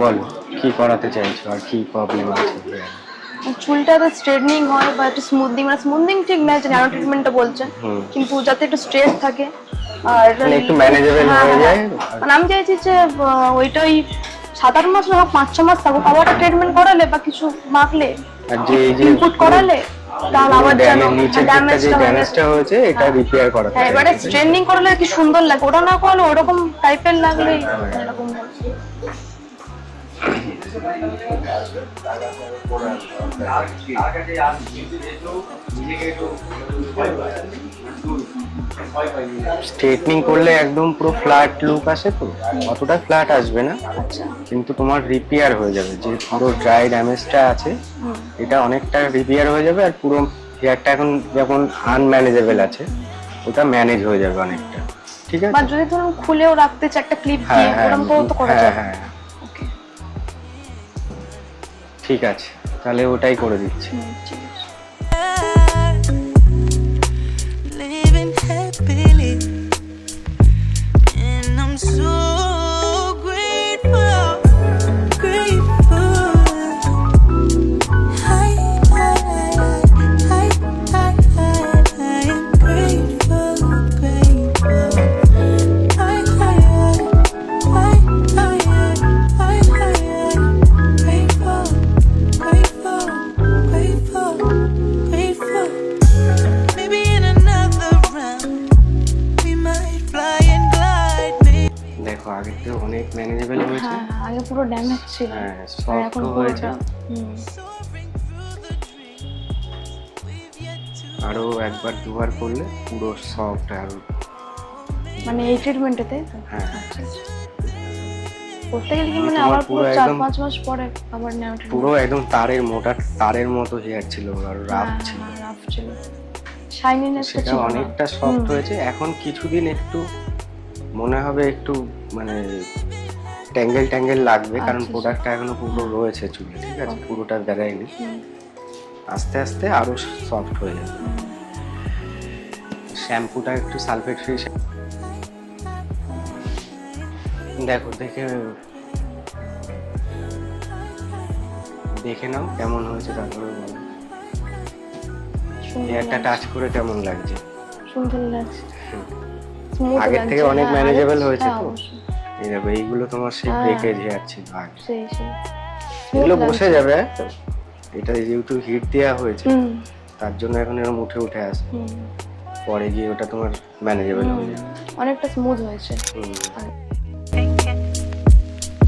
বলো কি করাতে চাইছো আর কি প্রবলেম আছে? চুলটা তো স্ট্রেটনিং হয় বা একটু স্মুথনিং, মানে স্মুথনিং ঠিক না, যে ন্যানো ট্রিটমেন্টটা বলছেন, কিন্তু যাতে একটু স্ট্রেট থাকে আর মানে একটু ম্যানেজেবল হয়ে যায়। মানে আমি চাইছি যে ওইটাই 7-8 মাস না হোক, 5-6 মাস থাকুক, আবার ট্রিটমেন্ট করালে বা কিছু মাখলে আর যে এই যে ইনপুট করালে তাহলে আবার যেন নিচের দিকটা যে ড্যামেজটা হয়েছে এটা রিপেয়ার করাতে হ্যাঁ, এবারে স্ট্রেটনিং করলে কি সুন্দর লাগে, ওটা না করলে ওরকম টাইপের লাগলেই এরকম হয়। স্ট্রেটনিং করলে একদম পুরো ফ্ল্যাট লুক আসে, তো অতটা ফ্ল্যাট আসবে না, কিন্তু তোমার রিপেয়ার হয়ে যাবে। যে পুরো ড্রাই ড্যামেজটা আছে এটা অনেকটা রিপেয়ার হয়ে যাবে, আর পুরো হেয়ারটা এখন যখন আনম্যানেজেবল আছে ওটা ম্যানেজ হয়ে যাবে অনেকটা। ঠিক আছে, বা যদি ধরুন খুলেও রাখতে চাই একটা ক্লিপ দিয়ে, ওরকম তো করা যাবে। হ্যাঁ, ঠিক আছে, তাহলে ওটাই করে দিচ্ছি। ঠিক আছে। Living happily, and I'm so grateful, grateful. I am grateful, grateful. I am grateful, grateful, grateful, grateful. Maybe in another round we might fly and glide. দেখো আগে তো অনেক ম্যানেজেবল হয়েছে, হ্যাঁ, আগে পুরো ড্যামেজ ছিল, হ্যাঁ আর সফট এখন হয়েছে, Soaring through the dreams we've yet to. আরো একবার দুবার করলে পুরো সফট আর মানে এই ট্রিটমেন্টেতে হ্যাঁ করতে গেলে কি মানে তোমার আবার পুরো পুরো একদম 4-5 মাস পরে আবার নেওয়া পুরো একদম তারের মোটা তারের মতো হেয়ার ছিল আর রাফ ছিল, রাফ ছিল, শাইনিনেস সেটা ছিল না। অনেকটা সফট হয়েছে। এখন কিছুদিন একটু মনে হবে একটু মানে ট্যাঙ্গেল ট্যাঙ্গেল লাগবে, কারণ প্রোডাক্টটা এখনো পুরো রয়েছে চুলে, ঠিক আছে, পুরোটা বেরায়নি, আস্তে আস্তে আরো সফট হয়ে যাবে। শ্যাম্পুটা একটু সালফেট ফ্রি। দেখো দেখে নাও কেমন হয়েছে, তারপরে বলো সুন্দর হেয়ারটা টাচ করে কেমন লাগছে। সুন্দর লাগছে, স্মুথ আগের থেকে লাগছে, অনেক হ্যাঁ, ম্যানেজেবল হয়েছে হ্যাঁ, তো। অবশ্যই। এই দেখো এইগুলো তোমার সেই ব্রেকেজ হেয়ার ছিল আগে, সেই এগুলো বসে যাবে। এটা যেহেতু হিট দেওয়া হয়েছে হুম, তার জন্য এখন এরকম উঠে উঠে আসে, হুম, পরে গিয়ে ওটা তোমার ম্যানেজেবল হয়ে যাবে। অনেকটা স্মুথ হয়েছে। হুম।